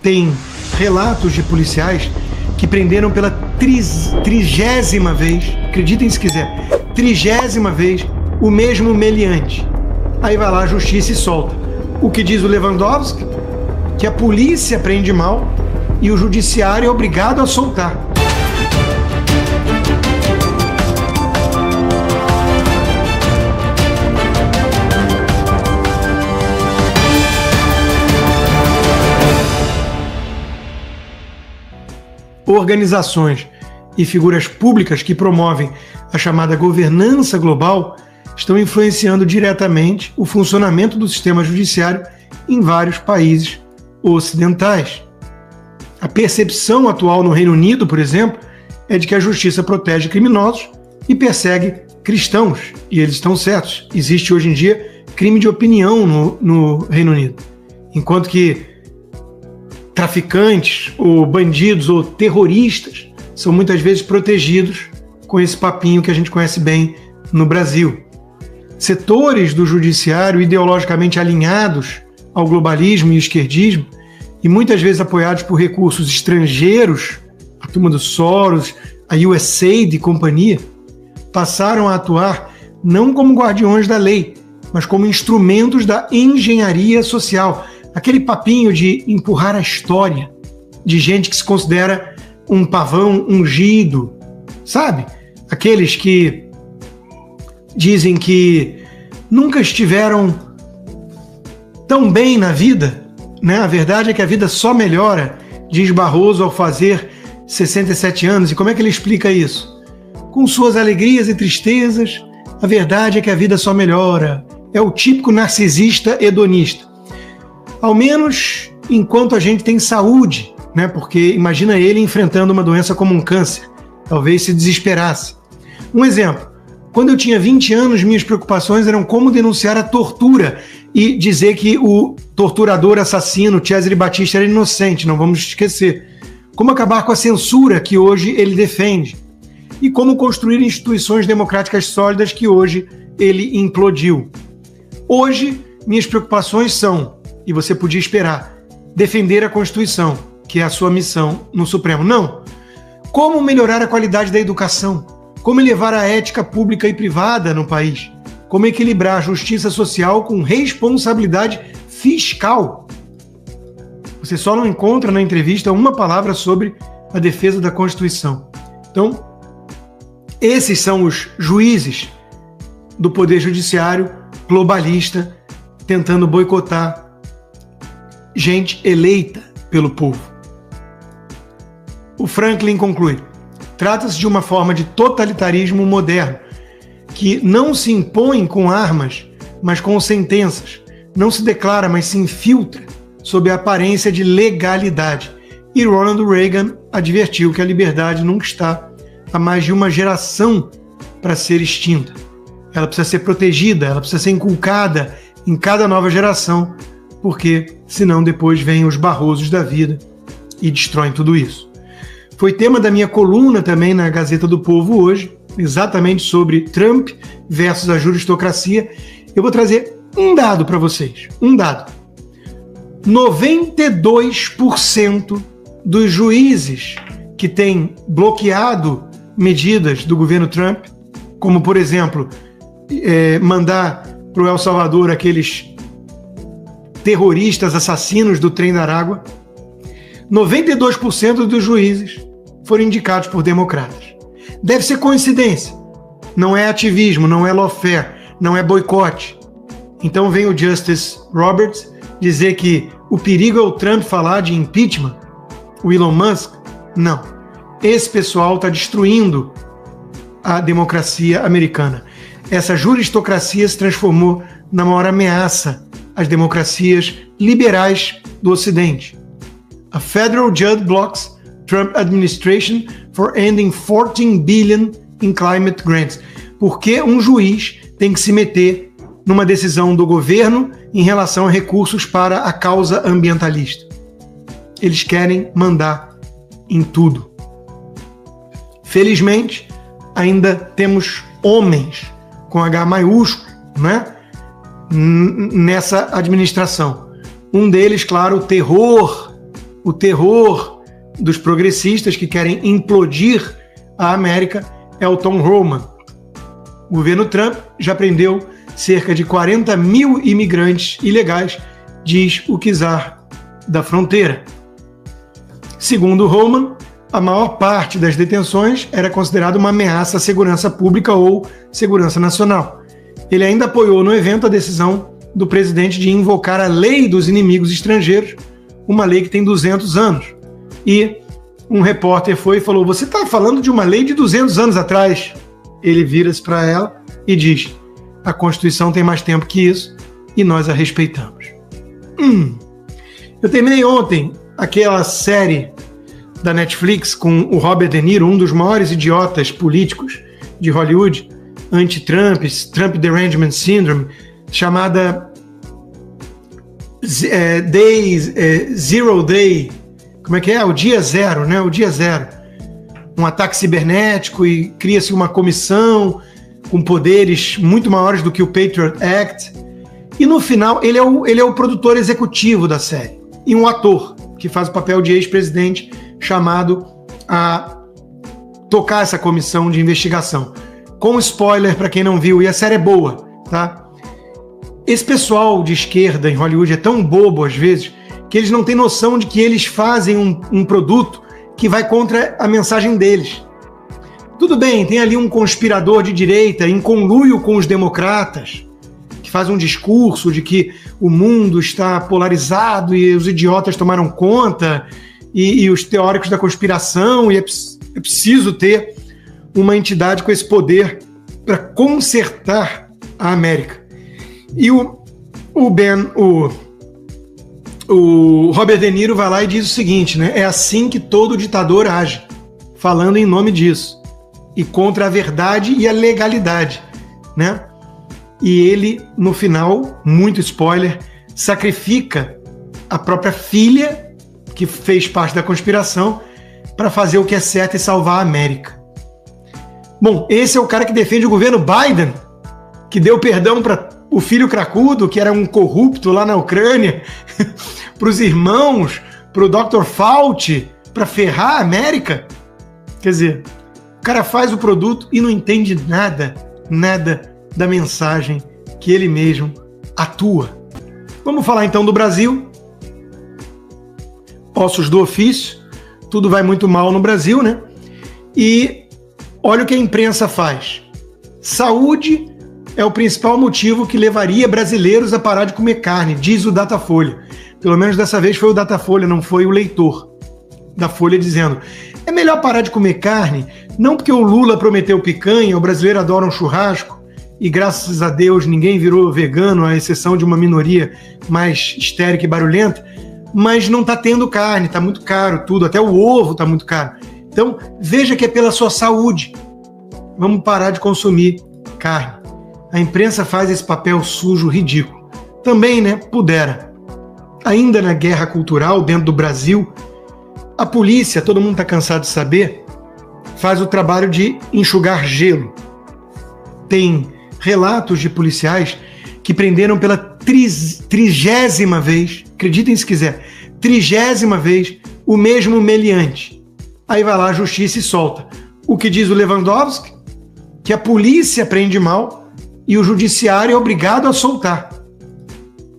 tem relatos de policiais que prenderam pela 30ª vez, acreditem se quiser, 30ª vez o mesmo meliante. Aí vai lá a justiça e solta. O que diz o Lewandowski? Que a polícia prende mal e o judiciário é obrigado a soltar. Organizações e figuras públicas que promovem a chamada governança global estão influenciando diretamente o funcionamento do sistema judiciário em vários países ocidentais. A percepção atual no Reino Unido, por exemplo, é de que a justiça protege criminosos e persegue cristãos, e eles estão certos. Existe hoje em dia crime de opinião no Reino Unido, enquanto que traficantes, ou bandidos, ou terroristas são muitas vezes protegidos com esse papinho que a gente conhece bem no Brasil. Setores do judiciário ideologicamente alinhados ao globalismo e esquerdismo, e muitas vezes apoiados por recursos estrangeiros, a turma do Soros, a USAID e companhia, passaram a atuar não como guardiões da lei, mas como instrumentos da engenharia social. Aquele papinho de empurrar a história, de gente que se considera um pavão ungido, sabe? Aqueles que dizem que nunca estiveram tão bem na vida, né? A verdade é que a vida só melhora, diz Barroso ao fazer 67 anos. E como é que ele explica isso? Com suas alegrias e tristezas, a verdade é que a vida só melhora. É o típico narcisista hedonista. Ao menos enquanto a gente tem saúde, né? Porque imagina ele enfrentando uma doença como um câncer. Talvez se desesperasse. Um exemplo. Quando eu tinha 20 anos, minhas preocupações eram como denunciar a tortura e dizer que o torturador assassino Cesare Battisti era inocente, não vamos esquecer. Como acabar com a censura que hoje ele defende. E como construir instituições democráticas sólidas que hoje ele implodiu. Hoje, minhas preocupações são, e você podia esperar, defender a Constituição, que é a sua missão no Supremo. Não. Como melhorar a qualidade da educação? Como elevar a ética pública e privada no país? Como equilibrar a justiça social com responsabilidade fiscal? Você só não encontra na entrevista uma palavra sobre a defesa da Constituição. Então, esses são os juízes do Poder Judiciário globalista tentando boicotar gente eleita pelo povo. O Franklin conclui: trata-se de uma forma de totalitarismo moderno, que não se impõe com armas, mas com sentenças, não se declara, mas se infiltra sob a aparência de legalidade. E Ronald Reagan advertiu que a liberdade nunca está há mais de uma geração para ser extinta. Ela precisa ser protegida, ela precisa ser inculcada em cada nova geração, porque senão depois vêm os Barrosos da vida e destroem tudo isso. Foi tema da minha coluna também na Gazeta do Povo hoje, exatamente sobre Trump versus a juristocracia. Eu vou trazer um dado para vocês, um dado. 92% dos juízes que têm bloqueado medidas do governo Trump, como, por exemplo, mandar para o El Salvador aqueles terroristas assassinos do Trem da Arágua, 92% dos juízes foram indicados por democratas. Deve ser coincidência. Não é ativismo, não é lawfare, não é boicote. Então vem o Justice Roberts dizer que o perigo é o Trump falar de impeachment, o Elon Musk. Não. Esse pessoal está destruindo a democracia americana. Essa juristocracia se transformou na maior ameaça às democracias liberais do Ocidente. A federal judge blocks Trump administration for ending 14 billion in climate grants. Por que um juiz tem que se meter numa decisão do governo em relação a recursos para a causa ambientalista? Eles querem mandar em tudo. Felizmente, ainda temos homens com H maiúsculo, né, nessa administração. Um deles, claro, o terror dos progressistas que querem implodir a América é o Tom Homan. O governo Trump já prendeu cerca de 40 mil imigrantes ilegais, diz o czar da fronteira. Segundo Homan, a maior parte das detenções era considerada uma ameaça à segurança pública ou segurança nacional. Ele ainda apoiou no evento a decisão do presidente de invocar a lei dos inimigos estrangeiros, uma lei que tem 200 anos. E um repórter foi e falou: "Você está falando de uma lei de 200 anos atrás?" Ele vira-se para ela e diz: "A Constituição tem mais tempo que isso e nós a respeitamos." Eu terminei ontem aquela série da Netflix com o Robert De Niro, um dos maiores idiotas políticos de Hollywood, anti-Trump, Trump Derangement Syndrome, chamada Zero Day, como é que é? O dia zero, né? O dia zero. Um ataque cibernético e cria-se uma comissão com poderes muito maiores do que o Patriot Act. E no final, ele é o produtor executivo da série. E um ator que faz o papel de ex-presidente chamado a tocar essa comissão de investigação. Com spoiler para quem não viu, e a série é boa, tá? Esse pessoal de esquerda em Hollywood é tão bobo às vezes que eles não têm noção de que eles fazem um produto que vai contra a mensagem deles. Tudo bem, tem ali um conspirador de direita em conluio com os democratas que faz um discurso de que o mundo está polarizado e os idiotas tomaram conta e os teóricos da conspiração, e é preciso ter uma entidade com esse poder para consertar a América. E o Robert De Niro vai lá e diz o seguinte, né? É assim que todo ditador age, falando em nome disso, e contra a verdade e a legalidade, né? E ele, no final, muito spoiler, sacrifica a própria filha, que fez parte da conspiração, para fazer o que é certo e salvar a América. Bom, esse é o cara que defende o governo Biden, que deu perdão para o filho cracudo, que era um corrupto lá na Ucrânia, para os irmãos, para o Dr. Fauci, para ferrar a América. Quer dizer, o cara faz o produto e não entende nada da mensagem que ele mesmo atua. Vamos falar então do Brasil. Ossos do ofício, tudo vai muito mal no Brasil, né? E olha o que a imprensa faz. Saúde é o principal motivo que levaria brasileiros a parar de comer carne, diz o Datafolha. Pelo menos dessa vez foi o Datafolha, não foi o leitor da Folha dizendo: é melhor parar de comer carne, não porque o Lula prometeu picanha, o brasileiro adora um churrasco, e graças a Deus ninguém virou vegano, à exceção de uma minoria mais histérica e barulhenta, mas não está tendo carne, está muito caro tudo, até o ovo está muito caro. Então, veja que é pela sua saúde. Vamos parar de consumir carne. A imprensa faz esse papel sujo, ridículo. Também, né, pudera. Ainda na guerra cultural dentro do Brasil, a polícia, todo mundo está cansado de saber, faz o trabalho de enxugar gelo. Tem relatos de policiais que prenderam pela 30ª vez, acreditem se quiser, 30ª vez, o mesmo meliante. Aí vai lá a justiça e solta. O que diz o Lewandowski? Que a polícia prende mal e o judiciário é obrigado a soltar.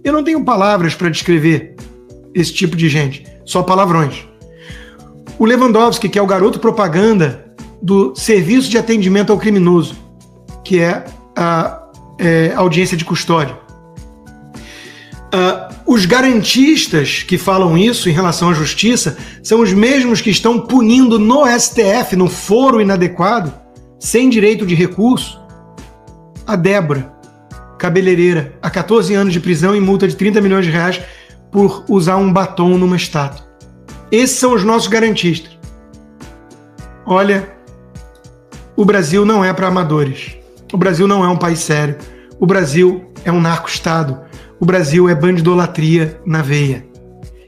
Eu não tenho palavras para descrever esse tipo de gente, só palavrões. O Lewandowski, que é o garoto propaganda do Serviço de Atendimento ao Criminoso, que é a audiência de custódia. Os garantistas que falam isso em relação à justiça são os mesmos que estão punindo no STF, no foro inadequado, sem direito de recurso, a Débora, cabeleireira, a 14 anos de prisão e multa de 30 milhões de reais por usar um batom numa estátua. Esses são os nossos garantistas. Olha, o Brasil não é para amadores. O Brasil não é um país sério. O Brasil é um narco-estado. O Brasil é bandidolatria na veia.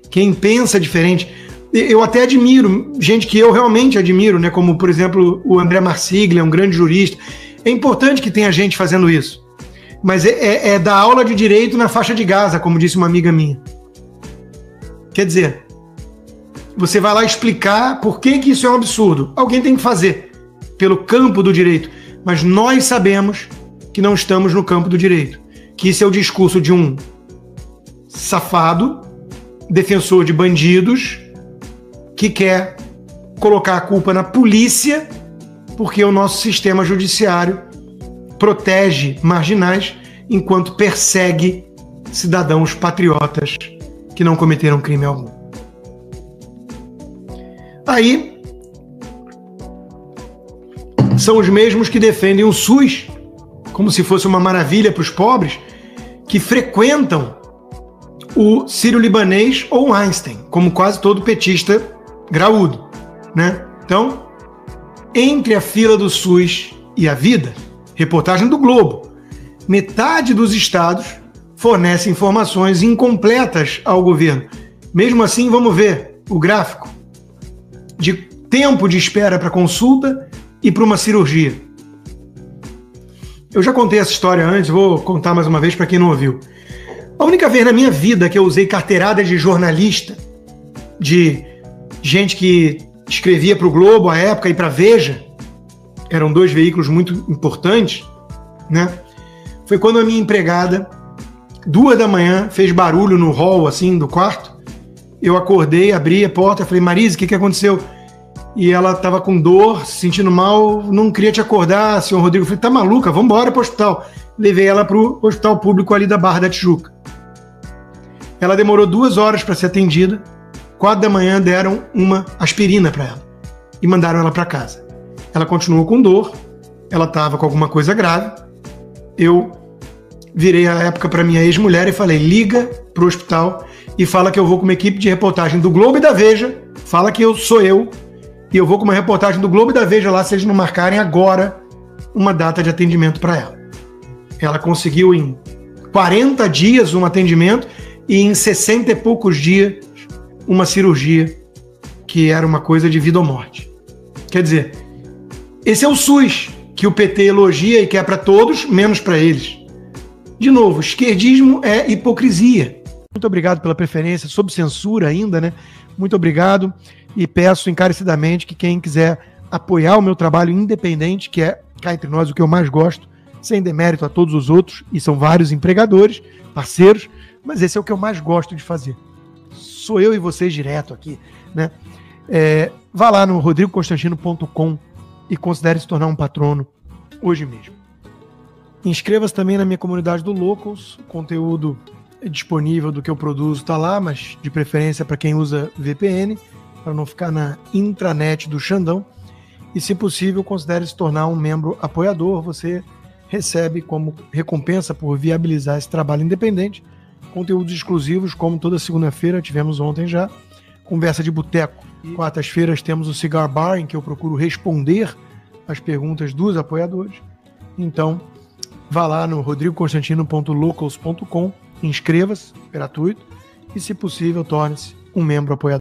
Quem pensa diferente... Eu até admiro, gente que eu realmente admiro, né? Como, por exemplo, o André Marsiglia, um grande jurista. É importante que tenha gente fazendo isso. Mas é dar aula de direito na faixa de Gaza, como disse uma amiga minha. Quer dizer, você vai lá explicar por que isso é um absurdo. Alguém tem que fazer, pelo campo do direito. Mas nós sabemos que não estamos no campo do direito. Que isso é o discurso de um safado, defensor de bandidos, que quer colocar a culpa na polícia, porque o nosso sistema judiciário protege marginais enquanto persegue cidadãos patriotas que não cometeram crime algum. Aí, são os mesmos que defendem o SUS como se fosse uma maravilha para os pobres, que frequentam o sírio-libanês ou Einstein, como quase todo petista graúdo, né? Então, entre a fila do SUS e a vida, reportagem do Globo, metade dos estados fornece informações incompletas ao governo. Mesmo assim, vamos ver o gráfico de tempo de espera para consulta e para uma cirurgia. Eu já contei essa história antes, vou contar mais uma vez para quem não ouviu. A única vez na minha vida que eu usei carteirada de jornalista, de gente que escrevia para o Globo à época e para a Veja, eram dois veículos muito importantes, né? Foi quando a minha empregada, 2 da manhã, fez barulho no hall assim do quarto. Eu acordei, abri a porta, falei: Marise, o que aconteceu? E ela estava com dor, se sentindo mal, não queria te acordar, senhor Rodrigo. Eu falei: tá maluca, vamos embora para o hospital. Levei ela para o hospital público ali da Barra da Tijuca. Ela demorou 2 horas para ser atendida. 4 da manhã deram uma aspirina para ela e mandaram ela para casa. Ela continuou com dor, ela estava com alguma coisa grave. Eu virei a época para minha ex-mulher e falei: liga para o hospital e fala que eu vou com uma equipe de reportagem do Globo e da Veja, fala que sou eu, e eu vou com uma reportagem do Globo e da Veja lá, se eles não marcarem agora uma data de atendimento para ela. Ela conseguiu em 40 dias um atendimento e em 60 e poucos dias uma cirurgia que era uma coisa de vida ou morte. Quer dizer, esse é o SUS que o PT elogia e quer para todos, menos para eles. De novo, esquerdismo é hipocrisia. Muito obrigado pela preferência, sob censura ainda, né? Muito obrigado e peço encarecidamente que quem quiser apoiar o meu trabalho independente, que é, cá entre nós, o que eu mais gosto, sem demérito a todos os outros, e são vários empregadores, parceiros, mas esse é o que eu mais gosto de fazer. Sou eu e vocês direto aqui, né? Vá lá no rodrigoconstantino.com e considere se tornar um patrono hoje mesmo. Inscreva-se também na minha comunidade do Locals, o conteúdo disponível do que eu produzo está lá, mas de preferência para quem usa VPN, para não ficar na intranet do Xandão. E se possível, considere se tornar um membro apoiador. Você recebe como recompensa por viabilizar esse trabalho independente conteúdos exclusivos, como toda segunda-feira, tivemos ontem já, conversa de boteco. Quartas-feiras temos o Cigar Bar, em que eu procuro responder as perguntas dos apoiadores. Então, vá lá no rodrigoconstantino.locals.com, inscreva-se, gratuito, e se possível, torne-se um membro apoiador.